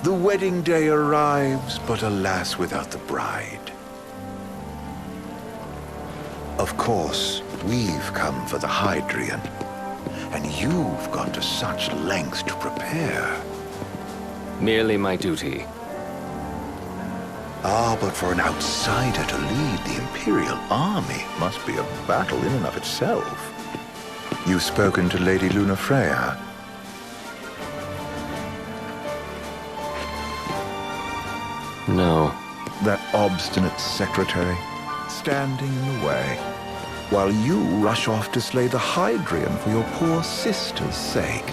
The wedding day arrives, but alas, without the bride. Of course, we've come for the Hydrian, and you've gone to such lengths to prepare. Merely my duty. Ah, but for an outsider to lead the Imperial army must be a battle in and of itself. You've spoken to Lady Lunafreya? No. That obstinate secretary, standing in the way, while you rush off to slay the Hydrian for your poor sister's sake.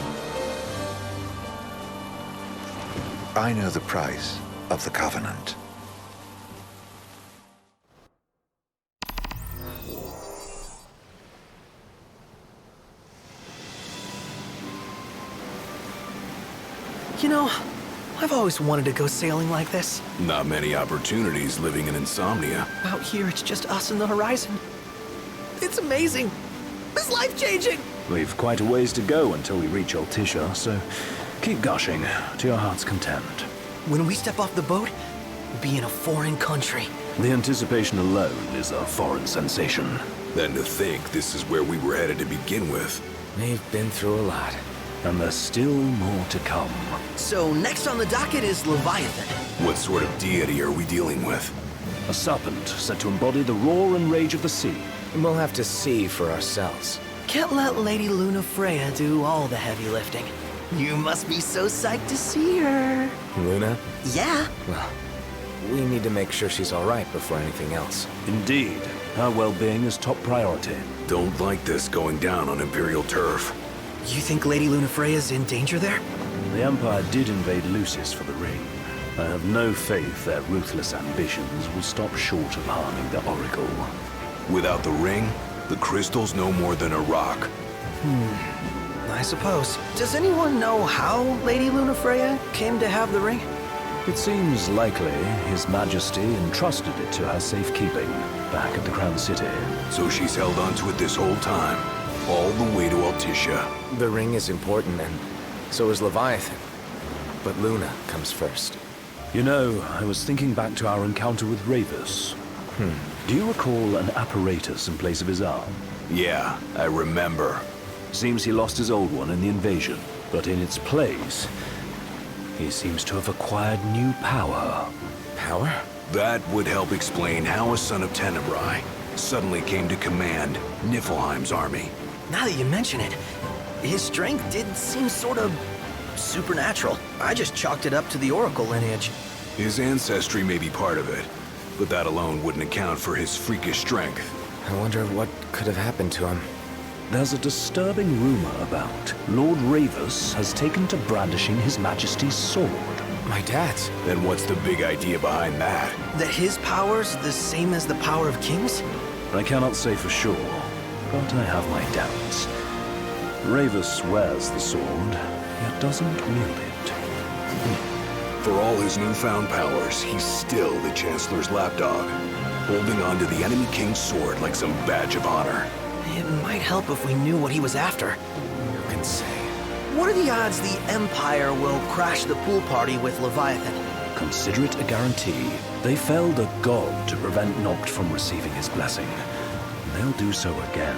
I know the price of the Covenant. You know, I've always wanted to go sailing like this. Not many opportunities living in Insomnia. Out here, it's just us and the horizon. It's amazing. It's life-changing. We've quite a ways to go until we reach Altissia, so keep gushing to your heart's content. When we step off the boat, we'll be in a foreign country. The anticipation alone is a foreign sensation. Then to think this is where we were headed to begin with. They've been through a lot. And there's still more to come. So next on the docket is Leviathan. What sort of deity are we dealing with? A serpent said to embody the roar and rage of the sea. We'll have to see for ourselves. Can't let Lady Lunafreya do all the heavy lifting. You must be so psyched to see her. Luna? Yeah. Well, we need to make sure she's all right before anything else. Indeed, her well-being is top priority. Don't like this going down on Imperial turf. You think Lady Lunafreya's in danger there? The Empire did invade Lucis for the ring. I have no faith their ruthless ambitions will stop short of harming the Oracle. Without the ring, the crystal's no more than a rock. I suppose. Does anyone know how Lady Lunafreya came to have the ring? It seems likely His Majesty entrusted it to her safekeeping back at the Crown City. So she's held onto it this whole time, all the way to Altissia. The ring is important, and so is Leviathan. But Luna comes first. You know, I was thinking back to our encounter with Ravus. Do you recall an apparatus in place of his arm? Yeah, I remember. Seems he lost his old one in the invasion, but in its place, he seems to have acquired new power. Power? That would help explain how a son of Tenebrae suddenly came to command Niflheim's army. Now that you mention it, his strength did seem sort of supernatural. I just chalked it up to the Oracle lineage. His ancestry may be part of it, but that alone wouldn't account for his freakish strength. I wonder what could have happened to him. There's a disturbing rumor about Lord Ravus has taken to brandishing His Majesty's sword. My dad's. Then what's the big idea behind that? That his power's the same as the power of kings? I cannot say for sure, but I have my doubts. Ravus wears the sword, yet doesn't wield it. For all his newfound powers, he's still the Chancellor's lapdog, holding on to the enemy king's sword like some badge of honor. It might help if we knew what he was after. Who can say? What are the odds the Empire will crash the pool party with Leviathan? Consider it a guarantee. They felled a god to prevent Noct from receiving his blessing. They'll do so again.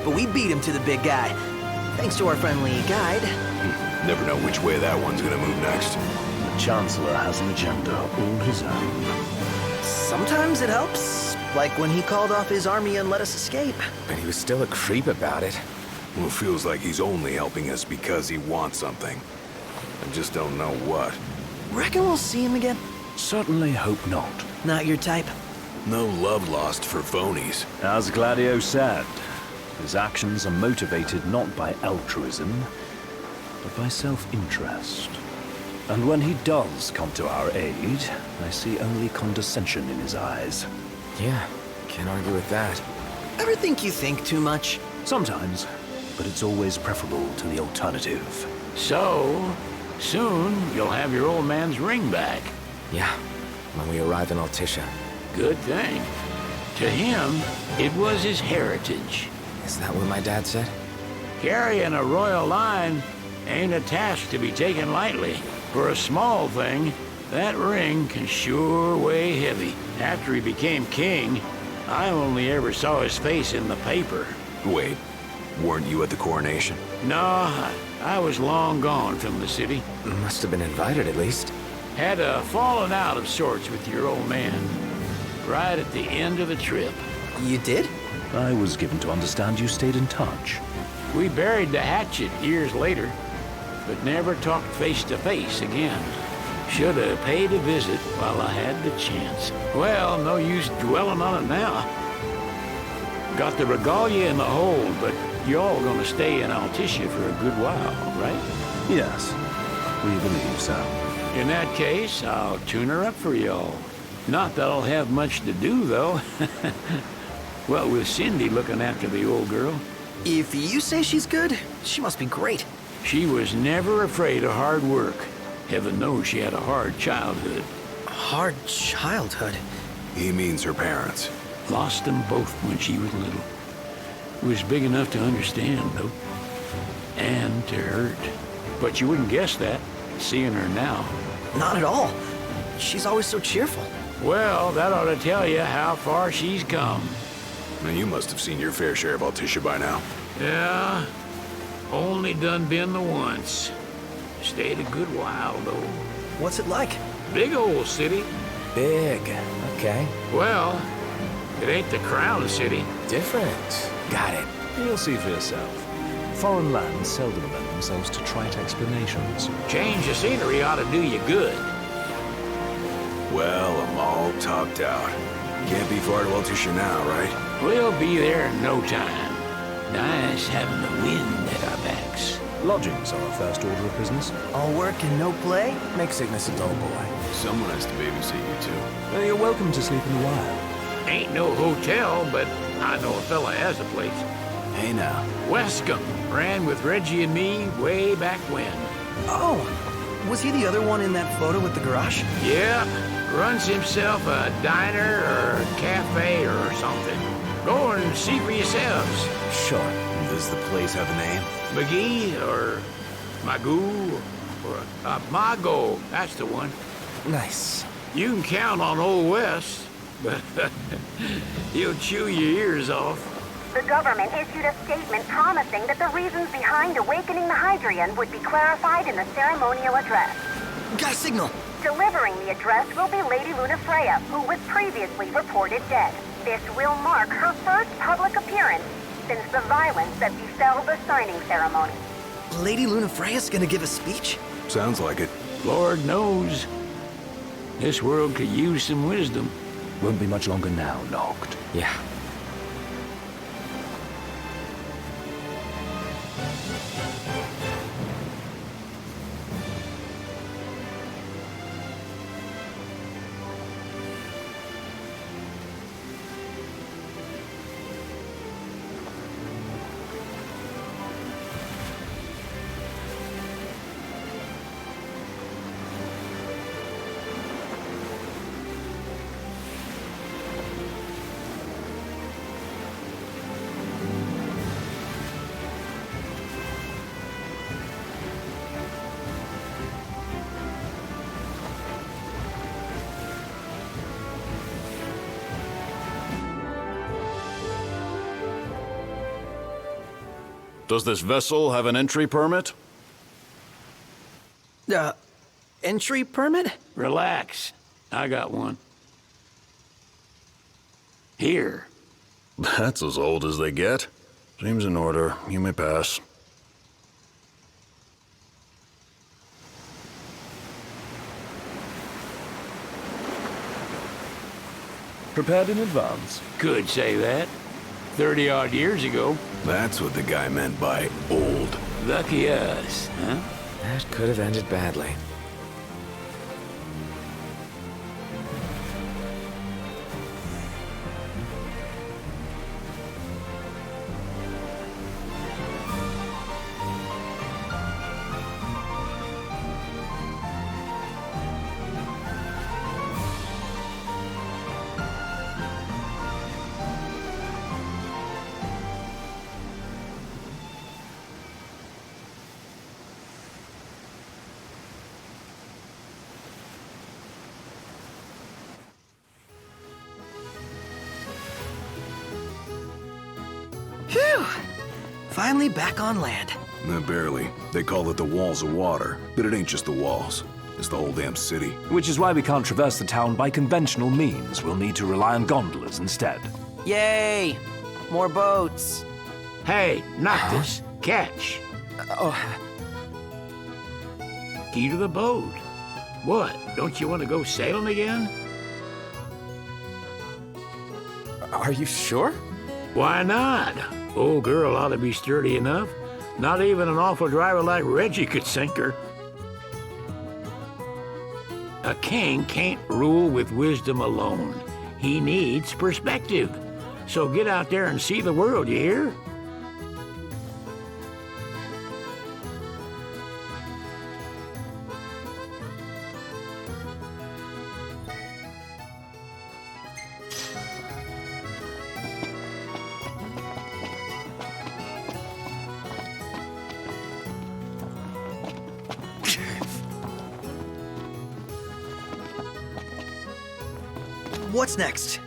But we beat him to the big guy, thanks to our friendly guide. Never know which way that one's gonna move next. The Chancellor has an agenda all his own. Sometimes it helps, like when he called off his army and let us escape. But he was still a creep about it. Well, it feels like he's only helping us because he wants something. I just don't know what. Reckon we'll see him again? Certainly hope not. Not your type? No love lost for phonies. As Gladio said, his actions are motivated not by altruism, but by self-interest. And when he does come to our aid, I see only condescension in his eyes. Yeah, can't argue with that. Ever think you think too much? Sometimes, but it's always preferable to the alternative. So, soon you'll have your old man's ring back. Yeah, when we arrive in Altissia. Good thing. To him, it was his heritage. Is that what my dad said? Carrying a royal line ain't a task to be taken lightly. For a small thing, that ring can sure weigh heavy. After he became king, I only ever saw his face in the paper. Wait, weren't you at the coronation? No, I was long gone from the city. Must have been invited at least. Had a falling out of sorts with your old man. Right at the end of the trip. You did? I was given to understand you stayed in touch. We buried the hatchet years later, but never talked face to face again. Should have paid a visit while I had the chance. Well, no use dwelling on it now. Got the regalia in the hold, but y'all gonna stay in Altitia for a good while, right? Yes, we believe so. In that case, I'll tune her up for y'all. Not that I'll have much to do, though. Well, with Cindy looking after the old girl. If you say she's good, she must be great. She was never afraid of hard work. Heaven knows she had a hard childhood. Hard childhood. He means her parents. Lost them both when she was little. Was big enough to understand, though. And to hurt. But you wouldn't guess that, seeing her now. Not at all. She's always so cheerful. Well, that ought to tell you how far she's come. Now, you must have seen your fair share of Altitia by now. Yeah, only done been the once. Stayed a good while, though. What's it like? Big old city. Big. Okay. Well, it ain't the crown city. Different. Got it. You'll see for yourself. Foreign lands seldom lend themselves to trite explanations. Change of scenery ought to do you good. Well, I'm all topped out. Can't be far to Altitia now, right? We'll be there in no time. Nice having the wind at our backs. Lodgings are our first order of business. All work and no play? Make Cygnus a dull boy. Someone has to babysit you, too. You're welcome to sleep in the wild. Ain't no hotel, but I know a fella has a place. Hey, now. Westcomb ran with Reggie and me way back when. Oh, was he the other one in that photo with the garage? Yeah, runs himself a diner or cafe or something. Go and see for yourselves. Sure. Does the place have a name? McGee or Magoo or Mago, that's the one. Nice. You can count on Old West, but he'll chew your ears off. The government issued a statement promising that the reasons behind awakening the Hydrian would be clarified in the ceremonial address. Got a signal. Delivering the address will be Lady Lunafreya, who was previously reported dead. This will mark her first public appearance since the violence that befell the signing ceremony. Lady Lunafreya's gonna give a speech? Sounds like it. Lord knows, this world could use some wisdom. Won't be much longer now, Noct. Yeah. Does this vessel have an entry permit? Entry permit? Relax, I got one. Here. That's as old as they get. Seems in order. You may pass. Prepared in advance. Could say that. 30-odd years ago. That's what the guy meant by old. Lucky us, huh? That could have ended badly. Phew! Finally back on land. Barely. They call it the Walls of Water, but it ain't just the walls. It's the whole damn city. Which is why we can't traverse the town by conventional means. We'll need to rely on gondolas instead. Yay! More boats. Hey, Noctis, catch. Key to the boat. What, don't you want to go sailing again? Are you sure? Why not? Old girl ought to be sturdy enough. Not even an awful driver like Reggie could sink her. A king can't rule with wisdom alone. He needs perspective. So get out there and see the world, you hear? What's next?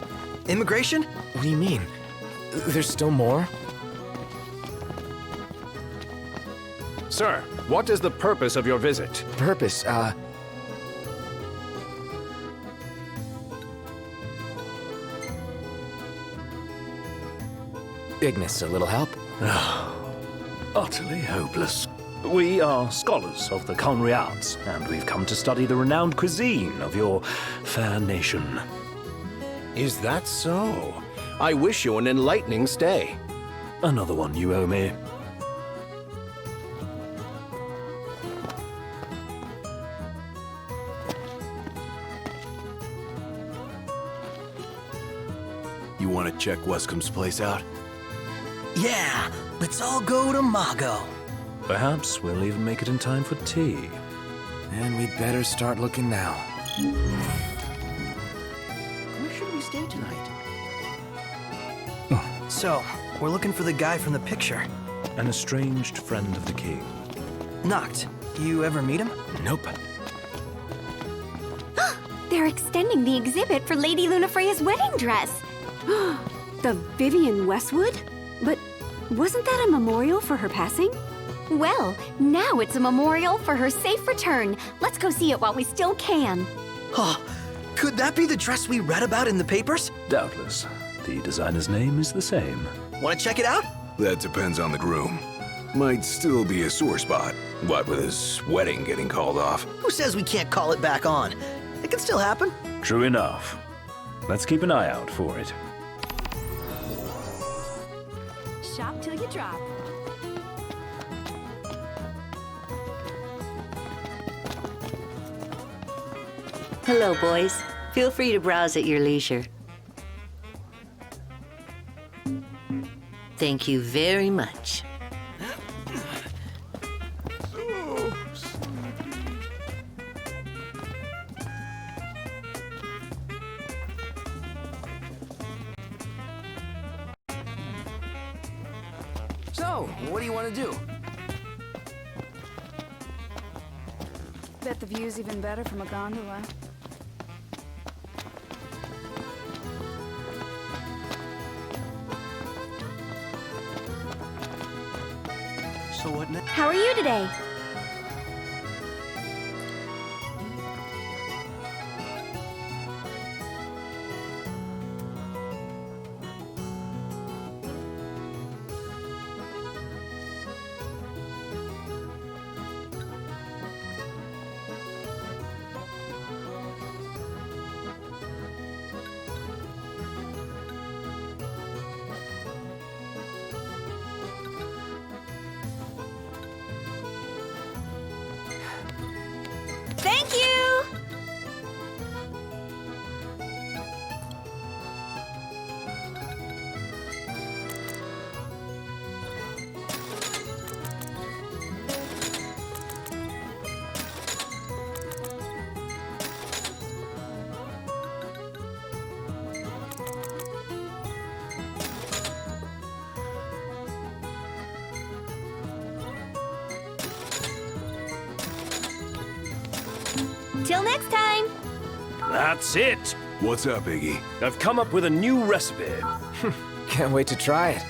Immigration? What do you mean? There's still more? Sir, what is the purpose of your visit? Purpose, Ignis, a little help? Utterly hopeless. We are scholars of the culinary arts, and we've come to study the renowned cuisine of your fair nation. Is that so? I wish you an enlightening stay. Another one you owe me. You want to check Wescom's place out? Yeah, let's all go to Mago. Perhaps we'll even make it in time for tea. And we'd better start looking now. Where should we stay tonight? So, we're looking for the guy from the picture. An estranged friend of the king. Noct, you ever meet him? Nope. They're extending the exhibit for Lady Lunafreya's wedding dress. The Vivian Westwood? But wasn't that a memorial for her passing? Well, now it's a memorial for her safe return. Let's go see it while we still can. Oh, could that be the dress we read about in the papers? Doubtless. The designer's name is the same. Want to check it out? That depends on the groom. Might still be a sore spot. What with his wedding getting called off? Who says we can't call it back on? It can still happen. True enough. Let's keep an eye out for it. Shop till you drop. Hello, boys. Feel free to browse at your leisure. Thank you very much. So, what do you want to do? Bet the view's even better from a gondola. So what next? How are you today? Thank you! Till next time! That's it! What's up, Iggy? I've come up with a new recipe. Can't wait to try it.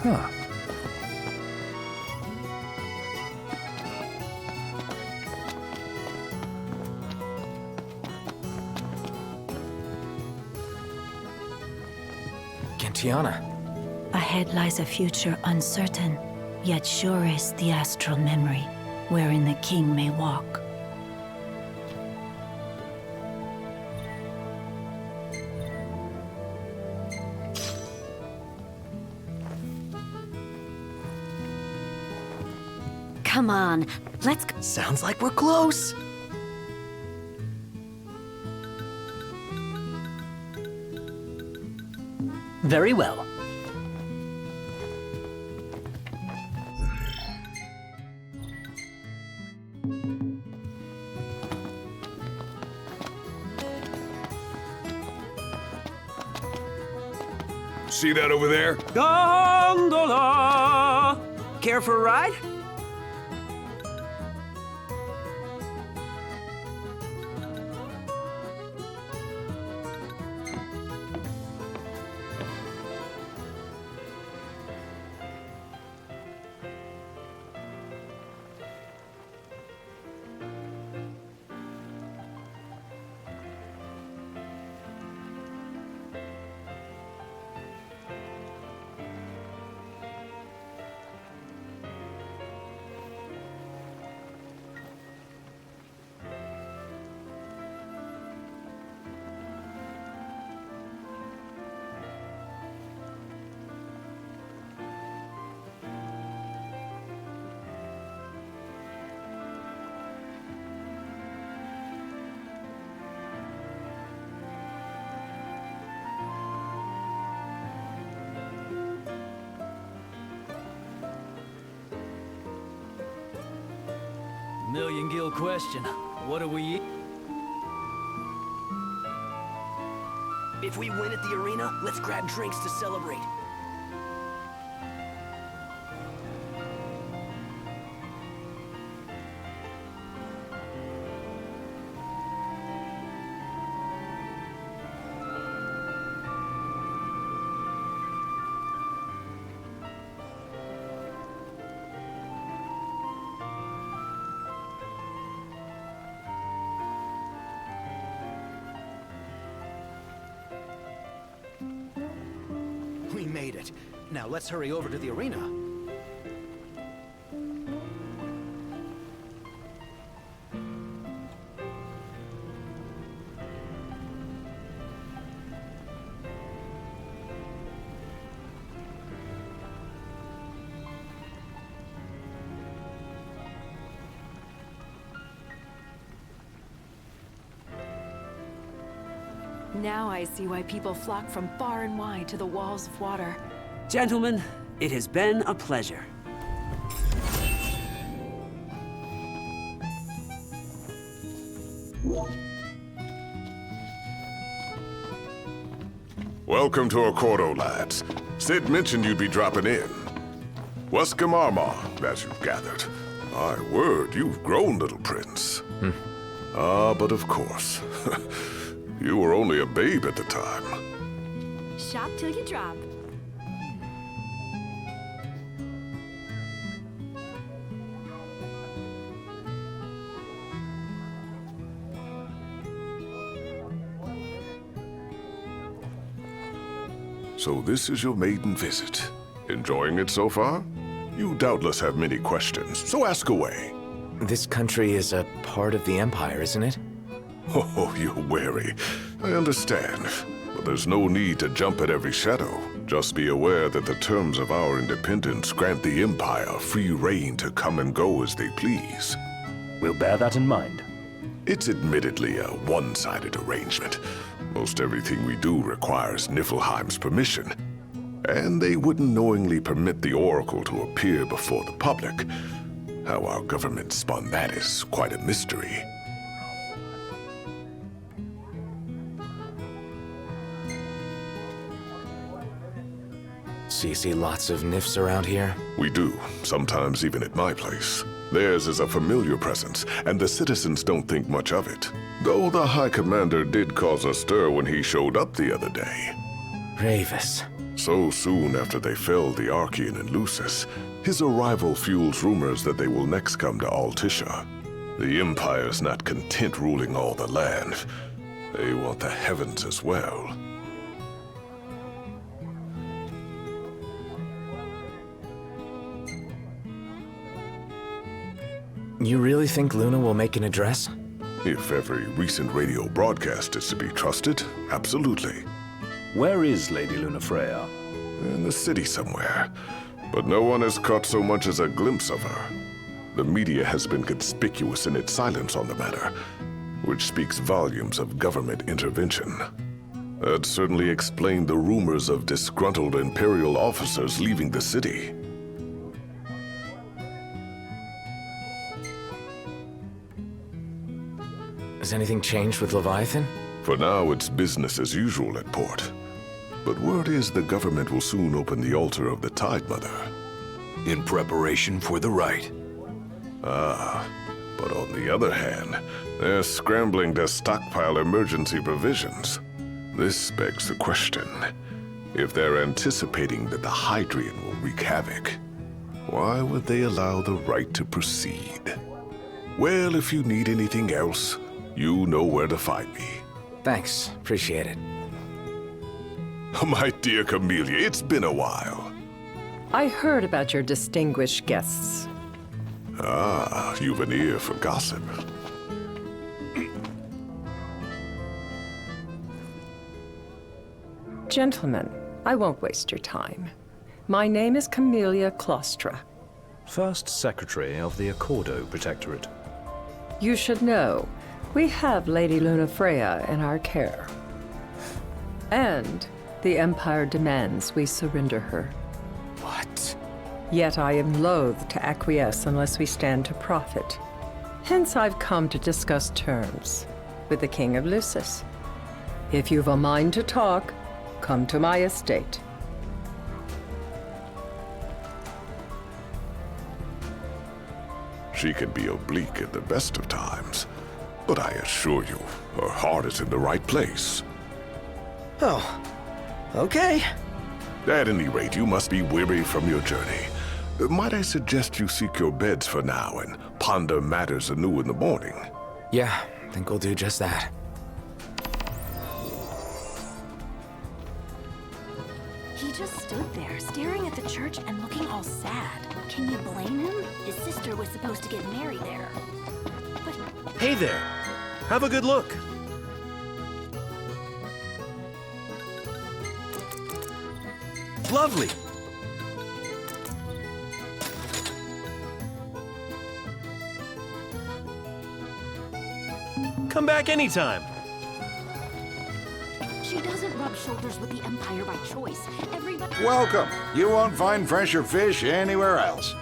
Huh. Gentiana. Ahead lies a future uncertain, yet sure is the astral memory, wherein the king may walk. Come on, let's go. Sounds like we're close. Very well. See that over there? Gondola! Care for a ride? Million gill question. What do we eat? If we win at the arena, let's grab drinks to celebrate. We made it. Now let's hurry over to the arena. Now I see why people flock from far and wide to the walls of water. Gentlemen, it has been a pleasure. Welcome to Accordo, lads. Sid mentioned you'd be dropping in. Welcome, Armor, as you've gathered. My word, you've grown, little prince. But of course. You were only a babe at the time. Shop till you drop. So this is your maiden visit. Enjoying it so far? You doubtless have many questions, so ask away. This country is a part of the Empire, isn't it? Oh, you're wary. I understand. But there's no need to jump at every shadow. Just be aware that the terms of our independence grant the Empire free reign to come and go as they please. We'll bear that in mind. It's admittedly a one-sided arrangement. Most everything we do requires Niflheim's permission. And they wouldn't knowingly permit the Oracle to appear before the public. How our government spun that is quite a mystery. So you see lots of Nifs around here? We do, sometimes even at my place. Theirs is a familiar presence, and the citizens don't think much of it. Though the High Commander did cause a stir when he showed up the other day. Ravis. So soon after they felled the Archean and Lucis, his arrival fuels rumors that they will next come to Altissia. The Empire's not content ruling all the land. They want the heavens as well. You really think Luna will make an address? If every recent radio broadcast is to be trusted, absolutely. Where is Lady Lunafreya? In the city somewhere, but no one has caught so much as a glimpse of her. The media has been conspicuous in its silence on the matter, which speaks volumes of government intervention. That certainly explained the rumors of disgruntled Imperial officers leaving the city. Has anything changed with Leviathan? For now, it's business as usual at port. But word is the government will soon open the altar of the Tide Mother. In preparation for the rite. Ah, but on the other hand, they're scrambling to stockpile emergency provisions. This begs the question. If they're anticipating that the Hydrian will wreak havoc, why would they allow the rite to proceed? Well, if you need anything else, you know where to find me. Thanks. Appreciate it. My dear Camellia, it's been a while. I heard about your distinguished guests. Ah, you've an ear for gossip. Gentlemen, I won't waste your time. My name is Camellia Claustra. First Secretary of the Accordo Protectorate. You should know, we have Lady Lunafreya in our care. And the Empire demands we surrender her. What? Yet I am loath to acquiesce unless we stand to profit. Hence I've come to discuss terms with the King of Lucis. If you've a mind to talk, come to my estate. She can be oblique at the best of times, but I assure you, her heart is in the right place. Oh, okay. At any rate, you must be weary from your journey. Might I suggest you seek your beds for now and ponder matters anew in the morning? Yeah, I think we'll do just that. He just stood there, staring at the church and looking all sad. Can you blame him? His sister was supposed to get married there. But... Hey there! Have a good look! Lovely! Come back anytime! She doesn't rub shoulders with the Empire by choice. Everybody... Welcome! You won't find fresher fish anywhere else.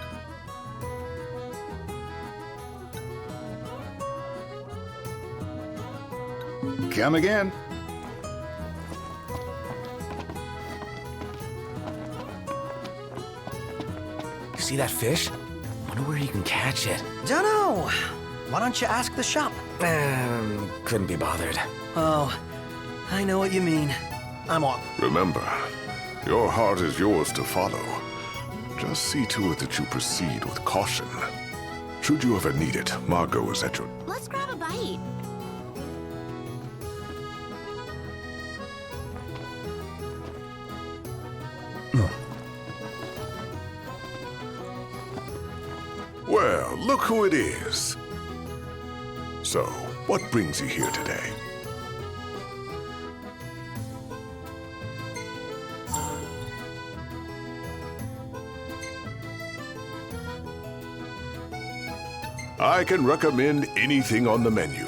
Come again. You see that fish? Wonder where you can catch it. Dunno. Why don't you ask the shop? Couldn't be bothered. Oh, I know what you mean. I'm off. Remember, your heart is yours to follow. Just see to it that you proceed with caution. Should you ever need it, Margot is at your... Let's grab a bite. Well, look who it is. So, what brings you here today? I can recommend anything on the menu.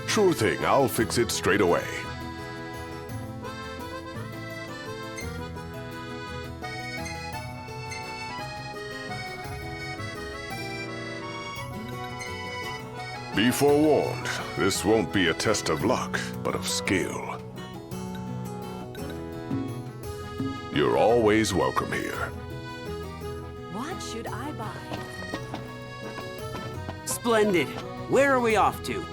Sure thing, I'll fix it straight away. Be forewarned, this won't be a test of luck, but of skill. You're always welcome here. What should I buy? Splendid. Where are we off to?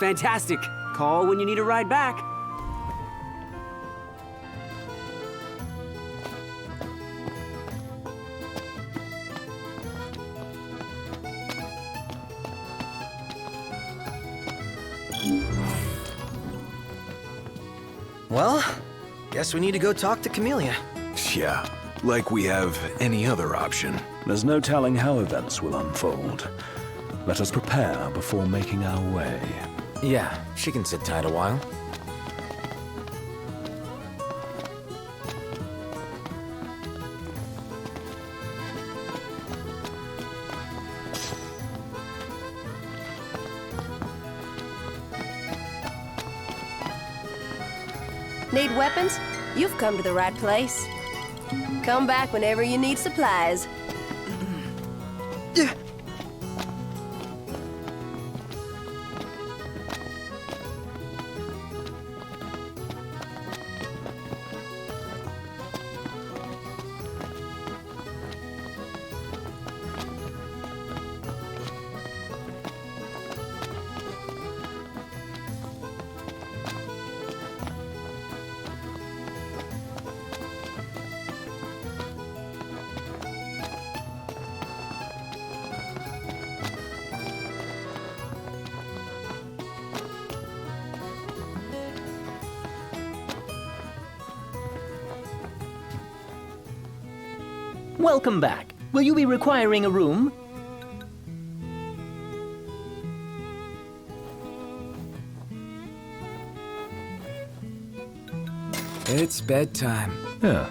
Fantastic. Call when you need a ride back. Well, guess we need to go talk to Camellia. Yeah, like we have any other option. There's no telling how events will unfold. Let us prepare before making our way. Yeah, she can sit tight a while. Need weapons? You've come to the right place. Come back whenever you need supplies. Welcome back. Will you be requiring a room? It's bedtime. Yeah.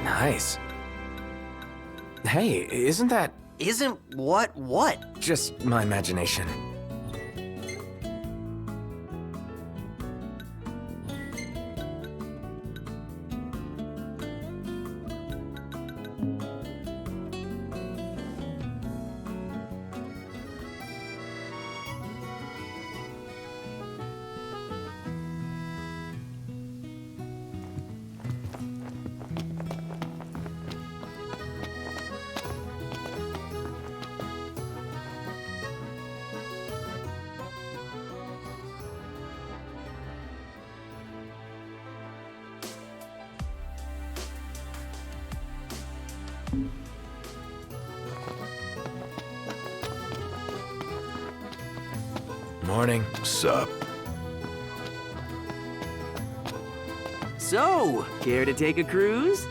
Nice. Hey, isn't that... Isn't what? Just my imagination. Morning. Sup? So, care to take a cruise?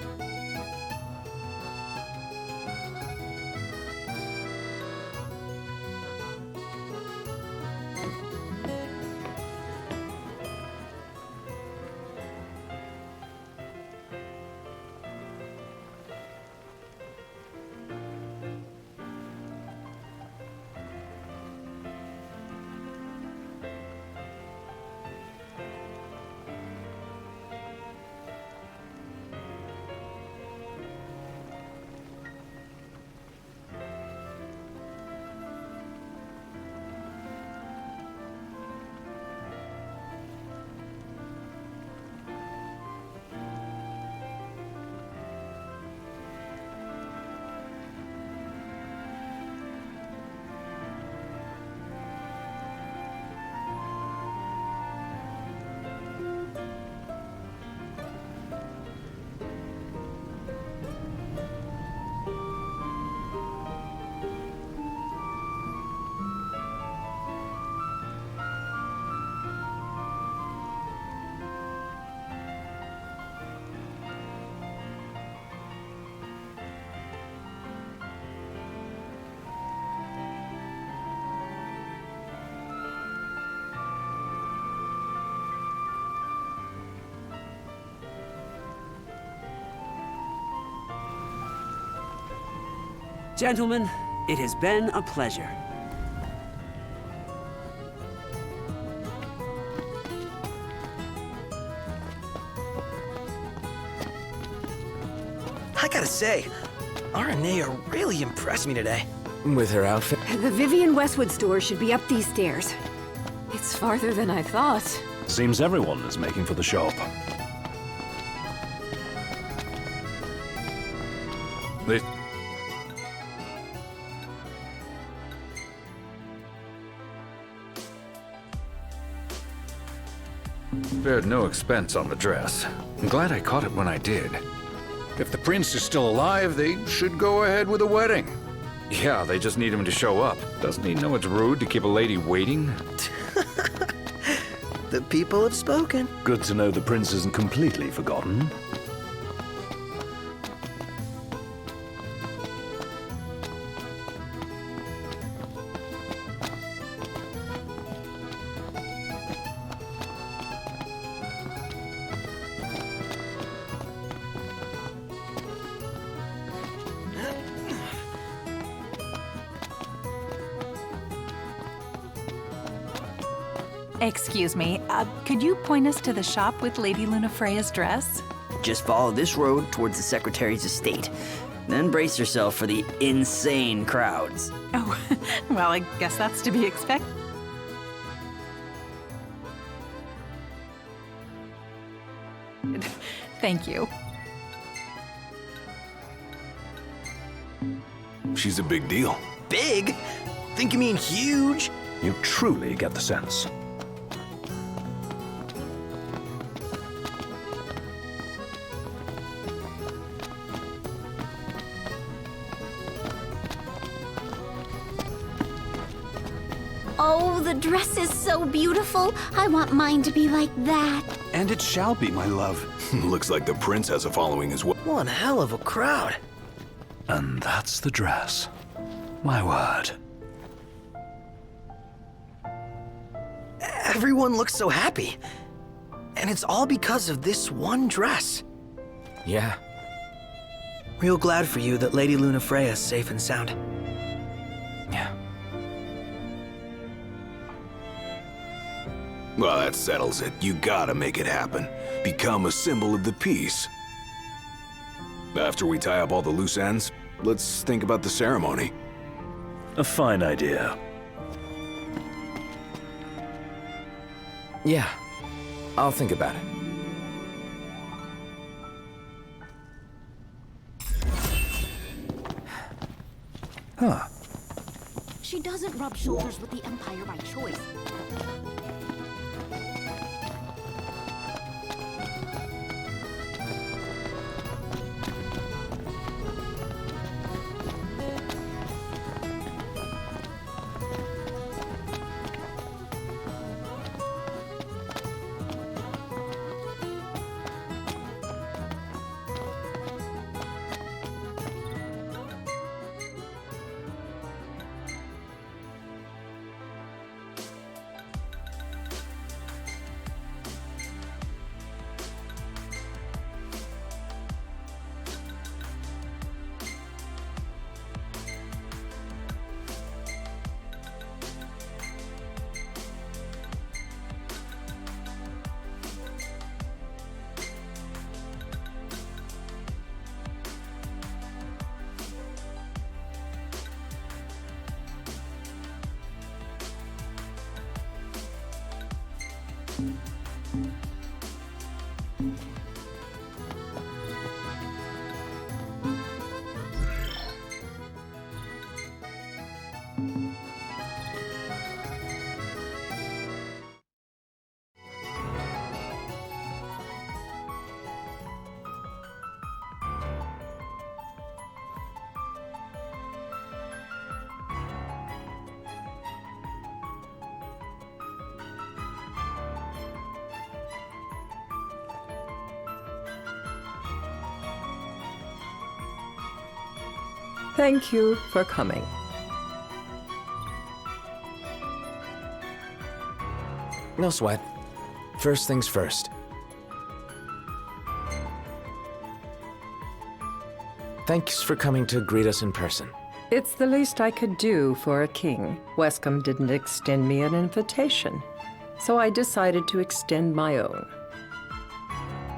Gentlemen, it has been a pleasure. I gotta say, Aranea really impressed me today. With her outfit? The Vivian Westwood store should be up these stairs. It's farther than I thought. Seems everyone is making for the shop. They... Spared no expense on the dress. I'm glad I caught it when I did. If the prince is still alive, they should go ahead with the wedding. Yeah, they just need him to show up. Doesn't he know it's rude to keep a lady waiting? The people have spoken. Good to know the prince isn't completely forgotten. Excuse me, could you point us to the shop with Lady Lunafreya's dress? Just follow this road towards the Secretary's estate. Then brace yourself for the insane crowds. Oh, well, I guess that's to be expected. Thank you. She's a big deal. Big? Think you mean huge? You truly get the sense. Oh, the dress is so beautiful. I want mine to be like that. And it shall be, my love. Looks like the prince has a following as well. One hell of a crowd. And that's the dress. My word. Everyone looks so happy. And it's all because of this one dress. Yeah. Real glad for you that Lady Lunafreya is safe and sound. Yeah. Well, that settles it. You gotta make it happen. Become a symbol of the peace. After we tie up all the loose ends, let's think about the ceremony. A fine idea. Yeah. I'll think about it. Huh. She doesn't rub shoulders with the Empire by choice. Thank you for coming. No sweat. First things first. Thanks for coming to greet us in person. It's the least I could do for a king. Wescombe didn't extend me an invitation, so I decided to extend my own.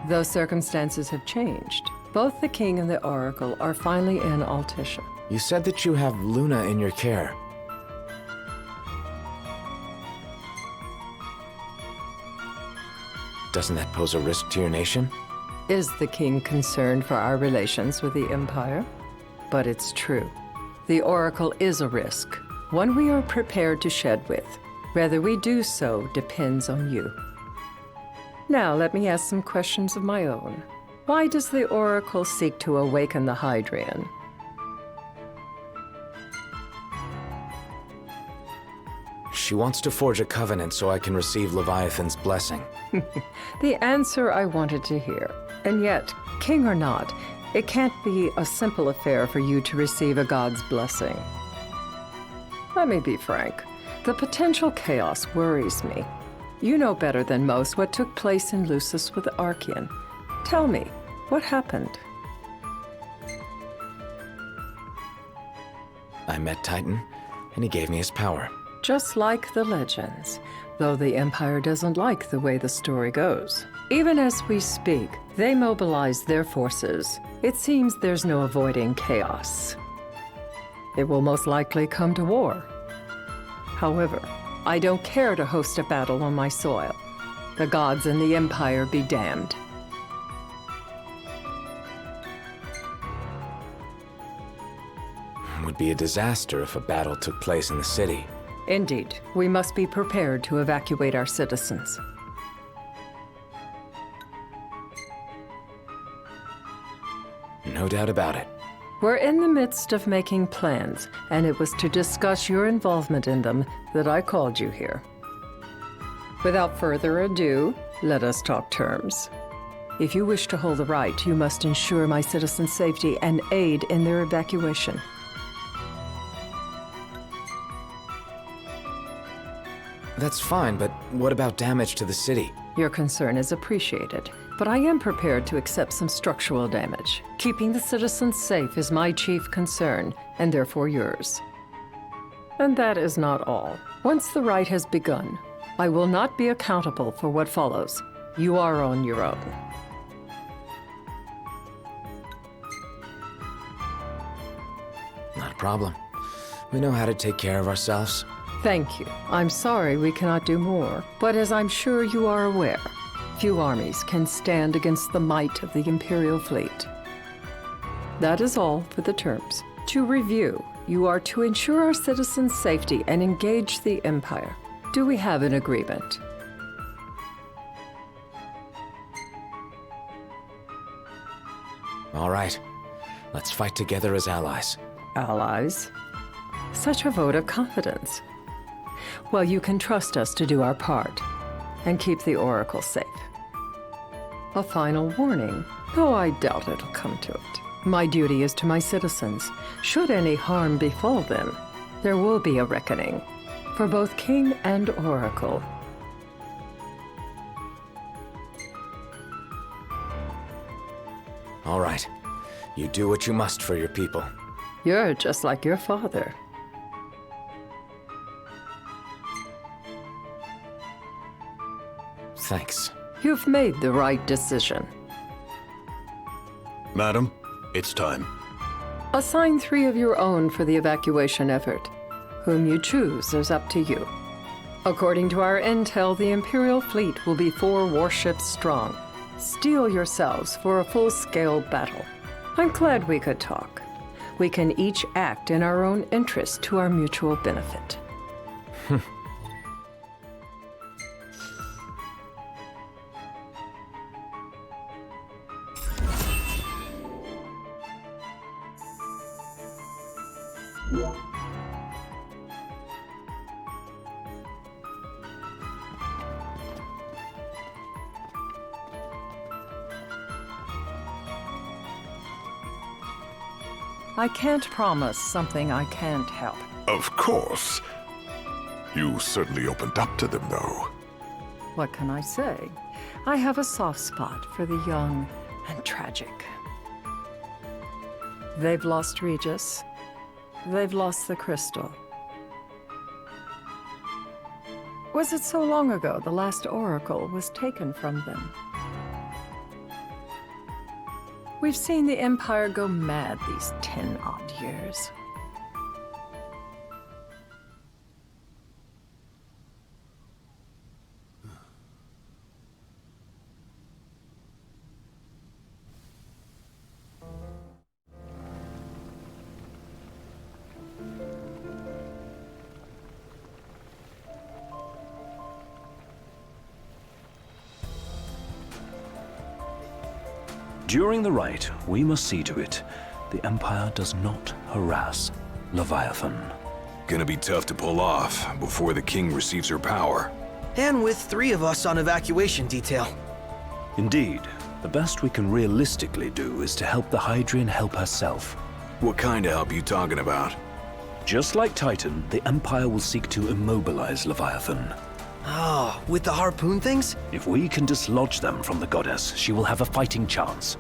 Though circumstances have changed, both the king and the oracle are finally in Altissia. You said that you have Luna in your care. Doesn't that pose a risk to your nation? Is the king concerned for our relations with the Empire? But it's true. The oracle is a risk, one we are prepared to shed with. Whether we do so depends on you. Now let me ask some questions of my own. Why does the oracle seek to awaken the Hydrian? She wants to forge a covenant so I can receive Leviathan's blessing. The answer I wanted to hear. And yet, king or not, it can't be a simple affair for you to receive a god's blessing. Let me be frank. The potential chaos worries me. You know better than most what took place in Lucis with Archean. Tell me, what happened? I met Titan, and he gave me his power. Just like the legends, though the Empire doesn't like the way the story goes. Even as we speak, they mobilize their forces. It seems there's no avoiding chaos. It will most likely come to war. However, I don't care to host a battle on my soil. The gods and the Empire be damned. It would be a disaster if a battle took place in the city. Indeed, we must be prepared to evacuate our citizens. No doubt about it. We're in the midst of making plans, and it was to discuss your involvement in them that I called you here. Without further ado, let us talk terms. If you wish to hold the right, you must ensure my citizens' safety and aid in their evacuation. That's fine, but what about damage to the city? Your concern is appreciated, but I am prepared to accept some structural damage. Keeping the citizens safe is my chief concern, and therefore yours. And that is not all. Once the rite has begun, I will not be accountable for what follows. You are on your own. Not a problem. We know how to take care of ourselves. Thank you. I'm sorry we cannot do more, but as I'm sure you are aware, few armies can stand against the might of the Imperial fleet. That is all for the terms. To review, you are to ensure our citizens' safety and engage the Empire. Do we have an agreement? All right. Let's fight together as allies. Allies? Such a vote of confidence. Well, you can trust us to do our part and keep the Oracle safe. A final warning, though I doubt it'll come to it. My duty is to my citizens. Should any harm befall them, there will be a reckoning for both King and Oracle. All right. You do what you must for your people. You're just like your father. Thanks. You've made the right decision. Madam, it's time. Assign 3 of your own for the evacuation effort. Whom you choose is up to you. According to our intel, the Imperial fleet will be 4 warships strong. Steel yourselves for a full-scale battle. I'm glad we could talk. We can each act in our own interest to our mutual benefit. I can't promise something I can't help. Of course. You certainly opened up to them, though. What can I say? I have a soft spot for the young and tragic. They've lost Regis. They've lost the crystal. Was it so long ago the last oracle was taken from them? We've seen the Empire go mad these 10-odd years. During the rite, we must see to it the Empire does not harass Leviathan. Gonna be tough to pull off before the king receives her power. And with 3 of us on evacuation detail. Indeed, the best we can realistically do is to help the Hydrian help herself. What kind of help you talking about? Just like Titan, the Empire will seek to immobilize Leviathan. Oh, with the harpoon things? If we can dislodge them from the goddess, she will have a fighting chance.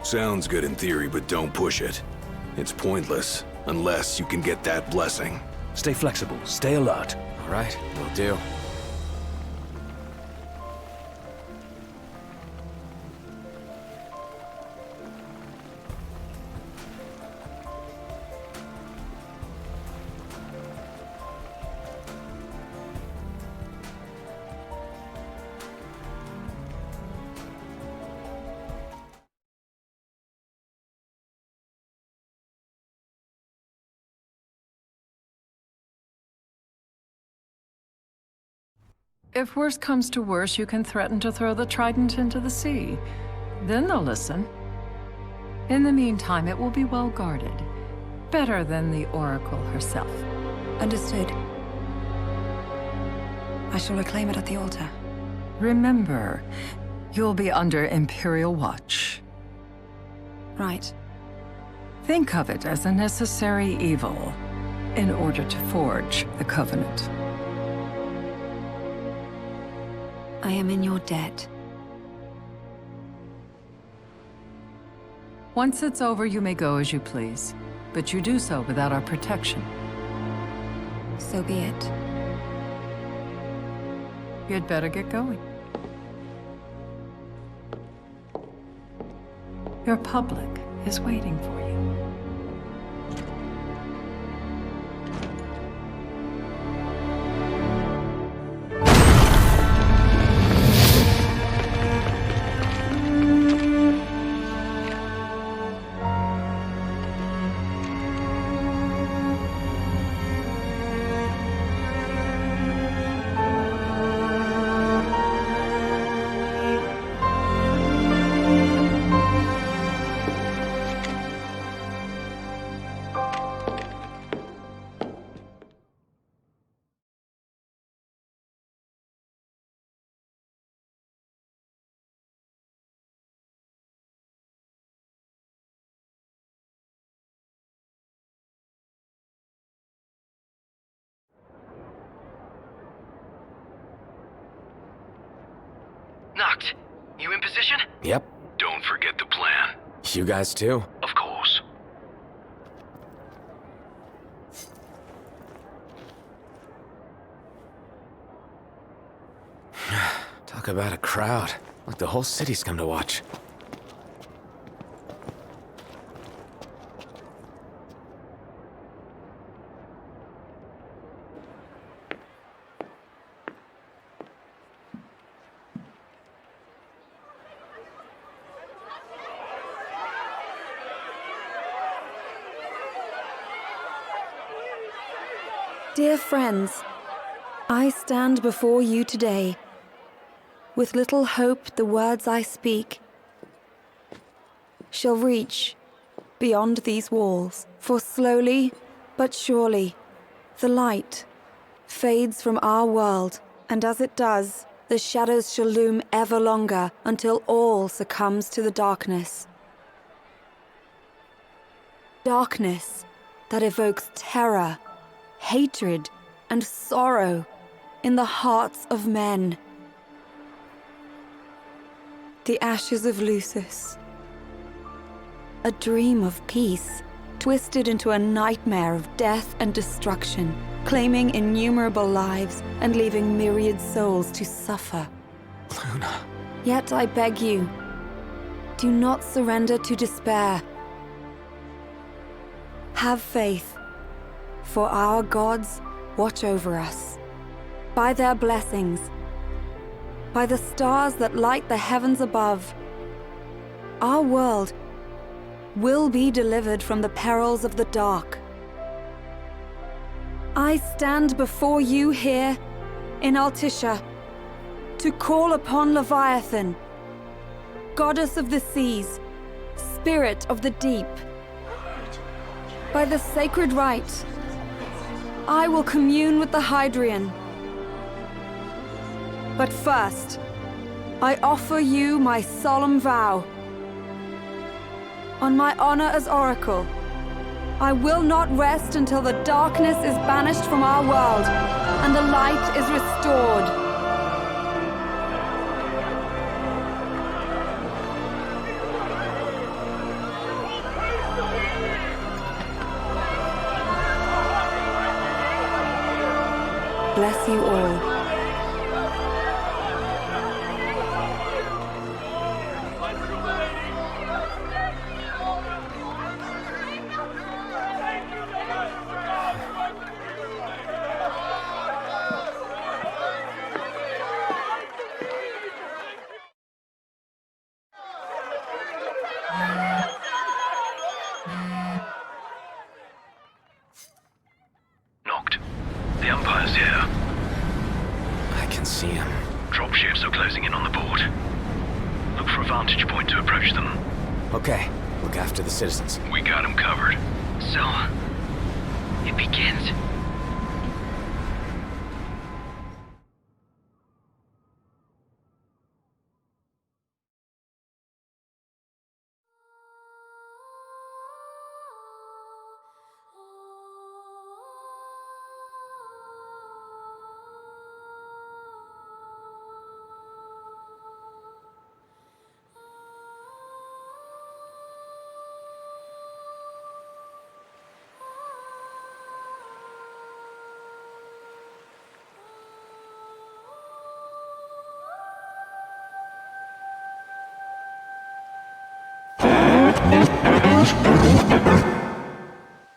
Sounds good in theory, but don't push it. It's pointless, unless you can get that blessing. Stay flexible, stay alert. All right, will do. If worse comes to worse, you can threaten to throw the trident into the sea. Then they'll listen. In the meantime, it will be well guarded. Better than the Oracle herself. Understood. I shall reclaim it at the altar. Remember, you'll be under Imperial watch. Right. Think of it as a necessary evil in order to forge the Covenant. I am in your debt. Once it's over, you may go as you please, but you do so without our protection. So be it. You'd better get going. Your public is waiting for you. Noct, you in position? Yep. Don't forget the plan. You guys too? Of course. Talk about a crowd. Like the whole city's come to watch. Dear friends, I stand before you today. With little hope the words I speak shall reach beyond these walls. For slowly but surely, the light fades from our world, and as it does, the shadows shall loom ever longer until all succumbs to the darkness. Darkness that evokes terror, hatred, and sorrow in the hearts of men. The ashes of Lucis. A dream of peace, twisted into a nightmare of death and destruction, claiming innumerable lives and leaving myriad souls to suffer. Luna. Yet I beg you, do not surrender to despair. Have faith, for our gods watch over us. By their blessings, by the stars that light the heavens above, our world will be delivered from the perils of the dark. I stand before you here in Altissia to call upon Leviathan, goddess of the seas, spirit of the deep. By the sacred rite, I will commune with the Hydrian. But first, I offer you my solemn vow. On my honor as Oracle, I will not rest until the darkness is banished from our world and the light is restored. Bless you all. Knocked. The Empire's here. I can see him. Dropships are closing in on the board. Look for a vantage point to approach them. Okay, look after the citizens. We got them covered. So, it begins.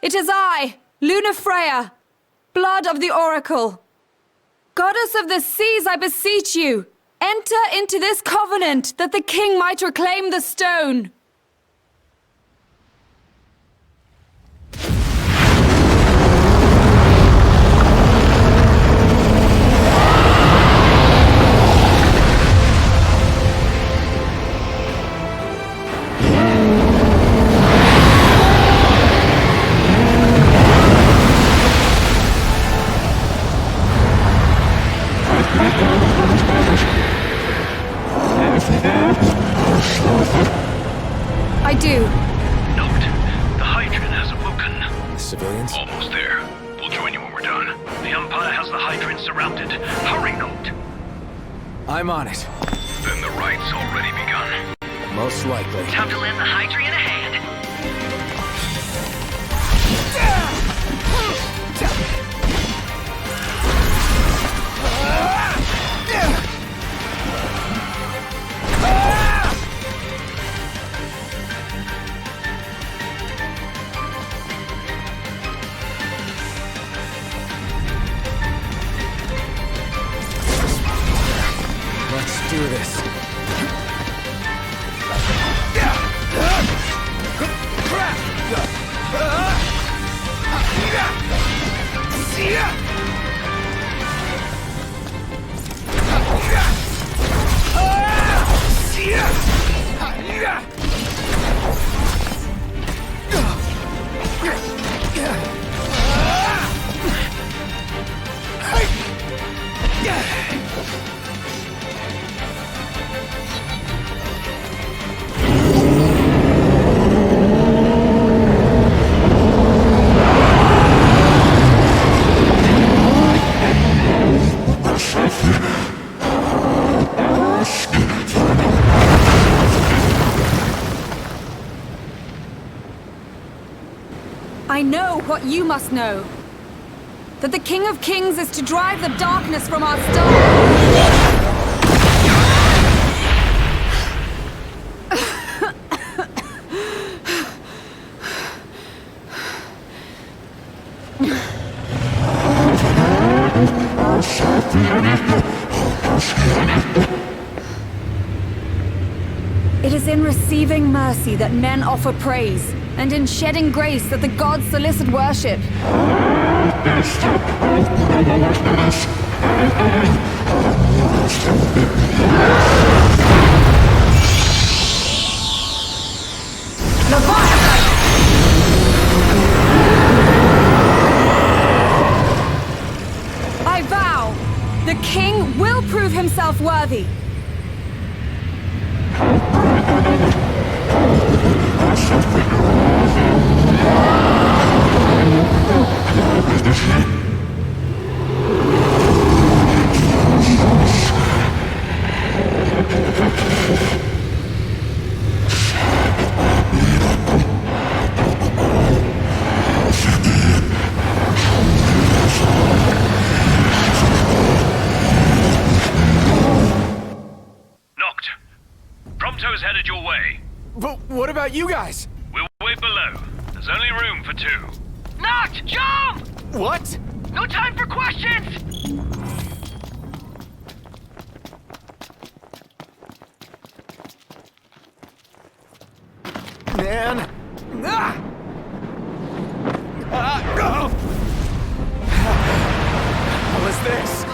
It is I, Luna Freya, blood of the Oracle. Goddess of the seas, I beseech you, enter into this covenant that the king might reclaim the stone. I do. Note, the Hydrian has awoken. The civilians? Almost there. We'll join you when we're done. The Empire has the Hydrian surrounded. Hurry, Note. I'm on it. Then the rite's already begun. Most likely. Time to lend the Hydrian a hand. Let's do this. I know what you must know. That the King of Kings is to drive the darkness from our star. It is in receiving mercy that men offer praise, and in shedding grace that the gods solicit worship. I vow, the king will prove himself worthy. Knocked. Prompto's headed your way. But what about you guys? We'll wait below. There's only room for two. Knocked! Jump! What? No time for questions! Man. Ah! What was this?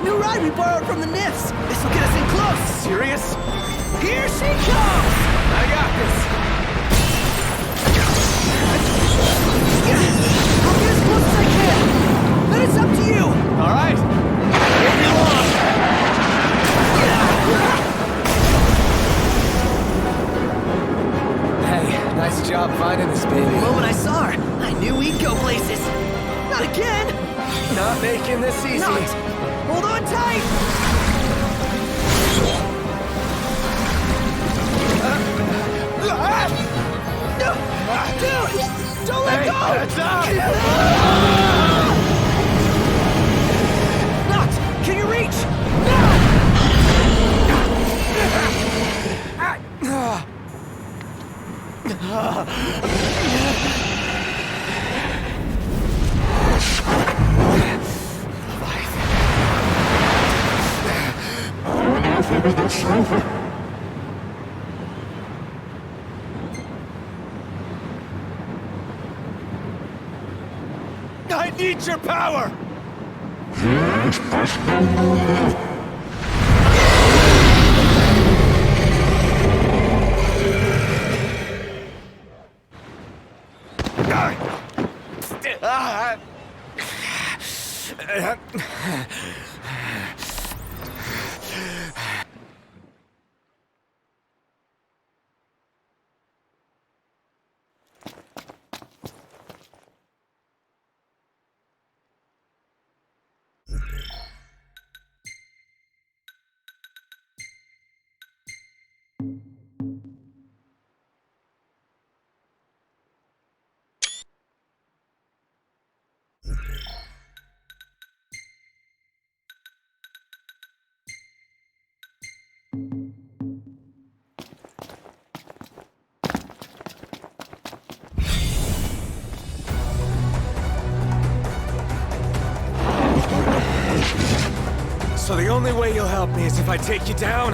New ride we borrowed from the Nifs. This will get us in close. Serious? Here she comes! I got this. I'll get as close as I can. Then it's up to you. All right. If you want. Hey, nice job finding this baby. The moment I saw her, I knew we'd go places. Not again. Not making this easy. Not. Hold on tight. No! Dude! Don't let go! Heads up! Knocked! Can you reach? I need your power! So the only way you'll help me is if I take you down?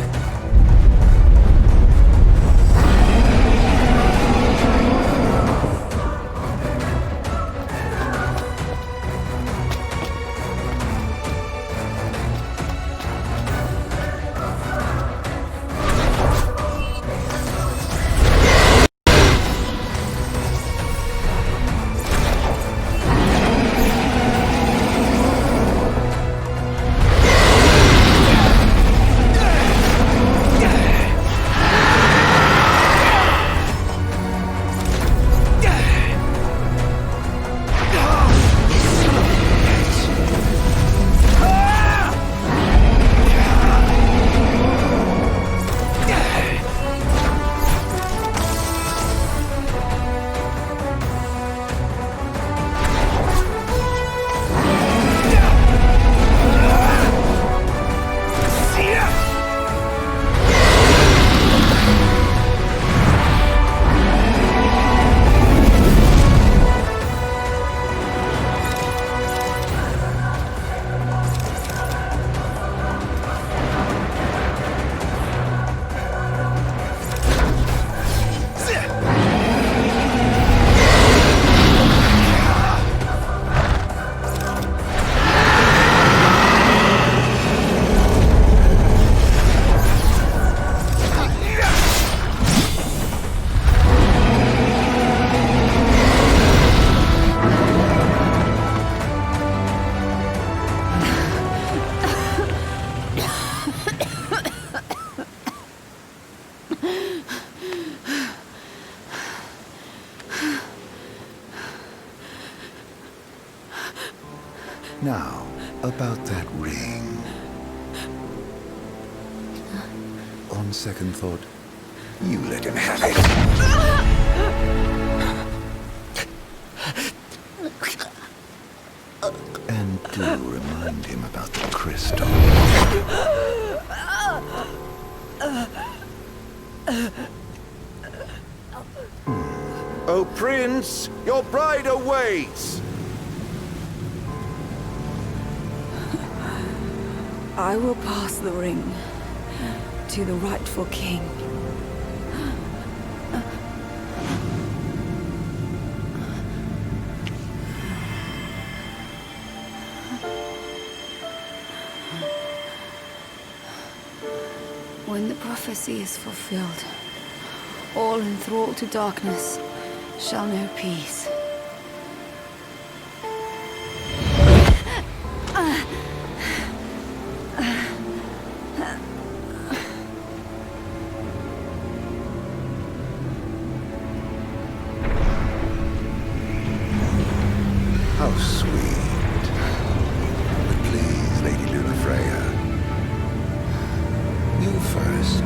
Now, about that ring. On second thought, you let him have it. And do remind him about the crystal. Oh, Prince, your bride awaits! I will pass the ring to the rightful king. When the prophecy is fulfilled, all enthralled to darkness shall know peace. How sweet. But please, Lady Lunafreya. You first.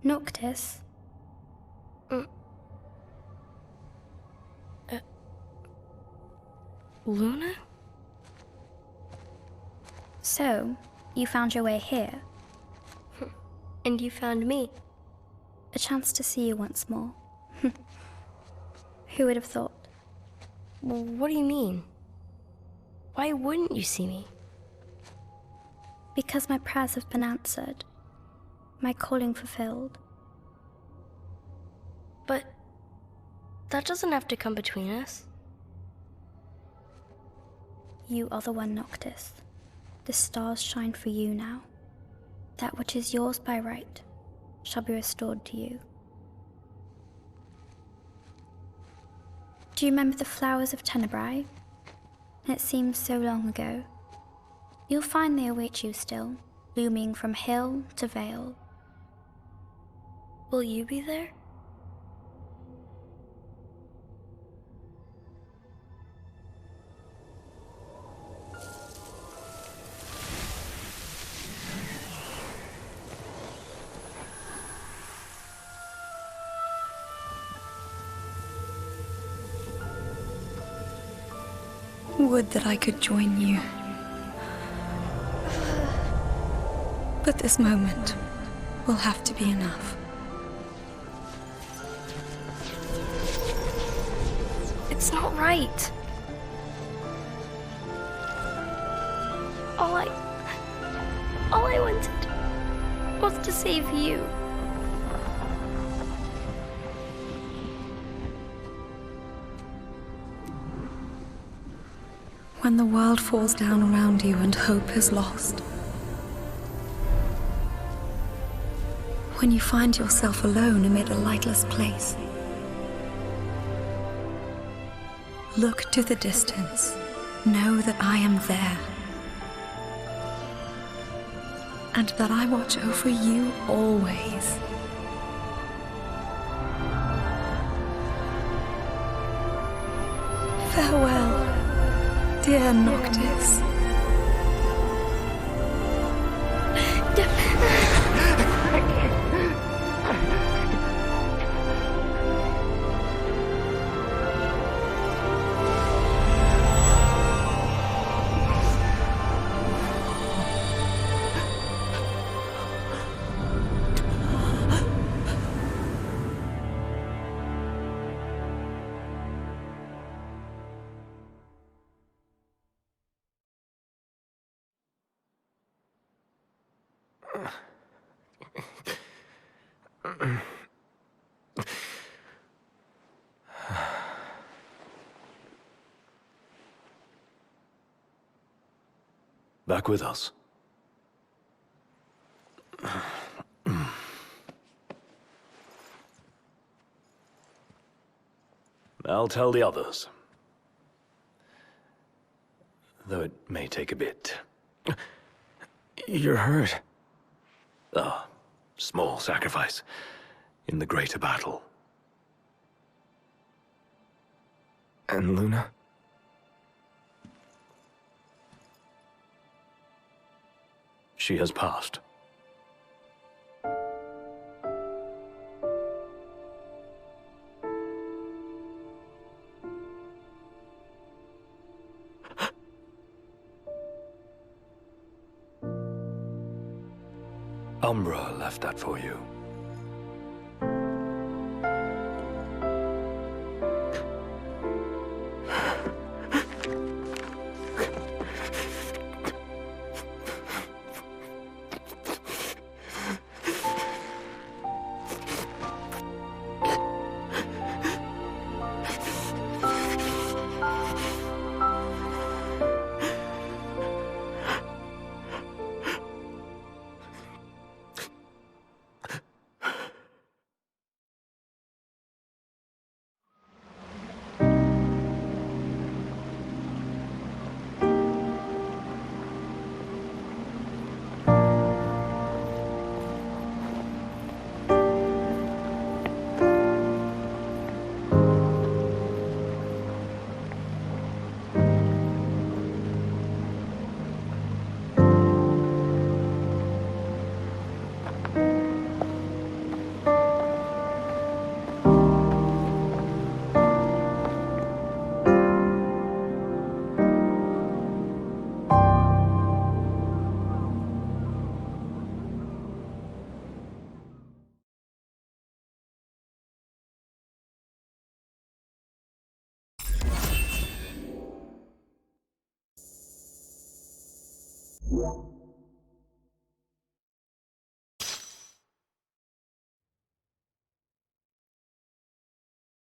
Noctis? Luna? So, you found your way here. And you found me. A chance to see you once more. Who would have thought? Well, what do you mean? Why wouldn't you see me? Because my prayers have been answered. My calling fulfilled. But that doesn't have to come between us. You are the one, Noctis. The stars shine for you now. That which is yours by right shall be restored to you. Do you remember the flowers of Tenebrae? It seems so long ago. You'll find they await you still, blooming from hill to vale. Will you be there? Would that I could join you. But this moment will have to be enough. It's not right. All I wanted was to save you. When the world falls down around you and hope is lost. When you find yourself alone amid a lightless place. Look to the distance. Know that I am there. And that I watch over you always. Farewell, dear Noctis. Back with us. I'll tell the others. Though it may take a bit. You're hurt. Ah, small sacrifice in the greater battle. And Luna? She has passed. Umbra left that for you. you.